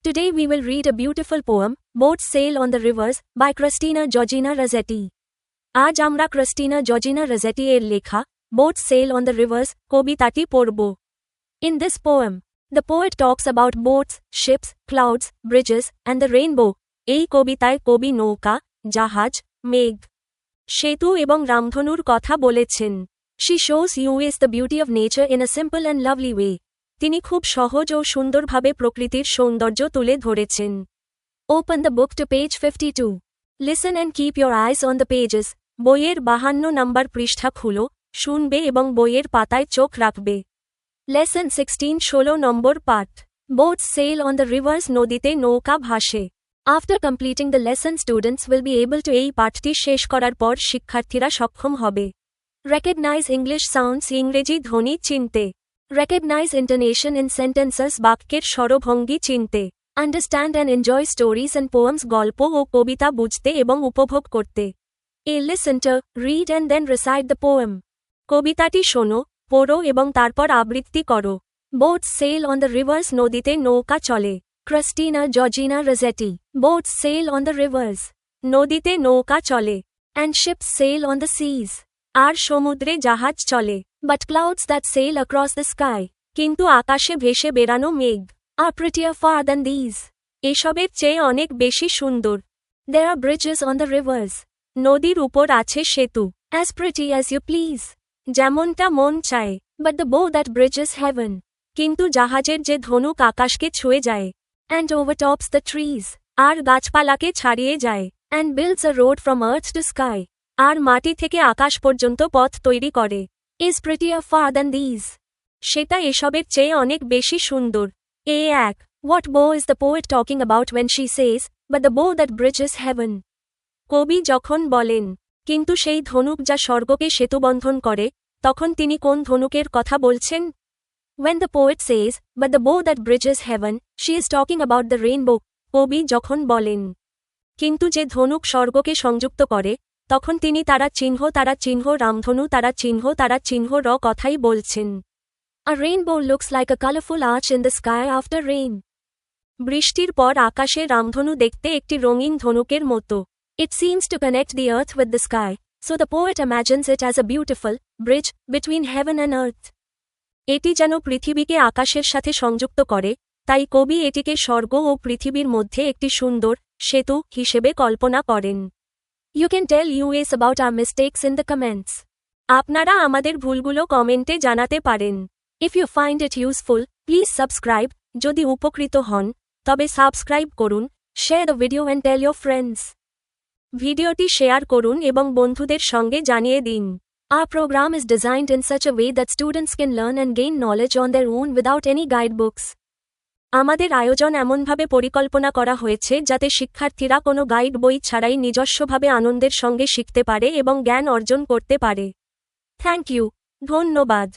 Today we will read a beautiful poem, Boats Sail on the Rivers, by Christina Georgina Rossetti. আজ আমরা Christina Georgina রসেটি এর লেখা Boats Sail on the Rivers কবিতাটি পড়ব। In this poem, the poet talks about boats, ships, clouds, bridges, and the rainbow. এই কবিতায় কবি নৌকা, জাহাজ, মেঘ, সেতু এবং রামধনুর কথা বলেছেন। She shows you the beauty of nature in a simple and lovely way. তিনি খুব সহজ ও সুন্দরভাবে প্রকৃতির সৌন্দর্য তুলে ধরেছেন। Open the book to page 52. Listen and keep your eyes on the pages. বইয়ের 52 নম্বর পৃষ্ঠা খুলো, শুনবে এবং বইয়ের পাতায় চোখ রাখবে। Lesson 16 16 নম্বর পাঠ। Boats sail on the rivers নদীতে নৌকা ভাসে। After completing the lesson students will be able to এই পাঠটি শেষ করার পর শিক্ষার্থীরা সক্ষম হবে। Recognize English sounds ইংরেজি ধ্বনি চিনতে। Recognize intonation in sentences বাক্যের স্বরভঙ্গি চিনতে। Understand and enjoy stories and poems গল্প ও কবিতা বুঝতে এবং উপভোগ করতে। A listen to, read and then recite the poem. কবিতাটি শোনো, পড়ো এবং তারপর আবৃত্তি করো। Boats sail on the rivers নদীতে নৌকা চলে। Christina Georgina Rossetti. Boats sail on the rivers. নদীতে নৌকা চলে। And ships sail on the seas. আর সমুদ্রে জাহাজ চলে। But clouds that sail across the sky. কিন্তু আকাশে ভেসে বেড়ানো মেঘ are prettier far than these. এসবের চেয়ে অনেক বেশি সুন্দর। There are bridges on the rivers. নদীর উপর আছে সেতু। As pretty as you please. যেমনটা মন চায়। But the bow that bridges heaven. কিন্তু জাহাজের যে ধনুক আকাশকে ছুঁয়ে যায়। And overtops the trees. আর গাছপালাকে ছাড়িয়ে যায়। And builds a road from earth to sky. আর মাটি থেকে আকাশ পর্যন্ত পথ তৈরি করে। Is prettier far than these. সেটা এসবের চেয়ে অনেক বেশি সুন্দর। A1. What bow is the poet talking about when she says, but the bow that bridges heaven? কবি যখন বলেন, কিন্তু সেই ধনুক যা স্বর্গকে সেতুবন্ধন করে, তখন তিনি কোন ধনুকের কথা বলছেন? When the poet says, but the bow that bridges heaven, she is talking about the rainbow. কবি যখন বলেন, কিন্তু যে ধনুক স্বর্গকে সংযুক্ত করে, তখন তিনি তারা চিহ্ন রামধনু তারা চিহ্ন র কথাই বলছেন। A rainbow looks like a colorful arch in the sky after rain. বৃষ্টির পর আকাশে রামধনু দেখতে একটি রঙিন ধনুকের মতো। It seems to connect the earth with the sky, so the poet imagines it as a beautiful bridge between heaven and earth. এটি যেন পৃথিবীকে আকাশের সাথে সংযুক্ত করে, তাই কবি এটিকে স্বর্গ ও পৃথিবীর মধ্যে একটি সুন্দর সেতু হিসেবে কল্পনা করেন। You can tell us about our mistakes in the comments. আপনারা আমাদের ভুলগুলো কমেন্টে জানাতে পারেন। If you find it useful, please subscribe. যদি উপকৃত হন, তবে সাবস্ক্রাইব করুন, share the video and tell your friends. ভিডিওটি শেয়ার করুন এবং বন্ধুদের সঙ্গে জানিয়ে দিন। Our program is designed in such a way that students can learn and gain knowledge on their own without any guidebooks. আমাদের আয়োজন এমনভাবে পরিকল্পনা করা হয়েছে যাতে শিক্ষার্থীরা কোনো গাইড বই ছাড়াই নিজস্বভাবে আনন্দের সঙ্গে শিখতে পারে এবং জ্ঞান অর্জন করতে পারে। Thank you. ধন্যবাদ।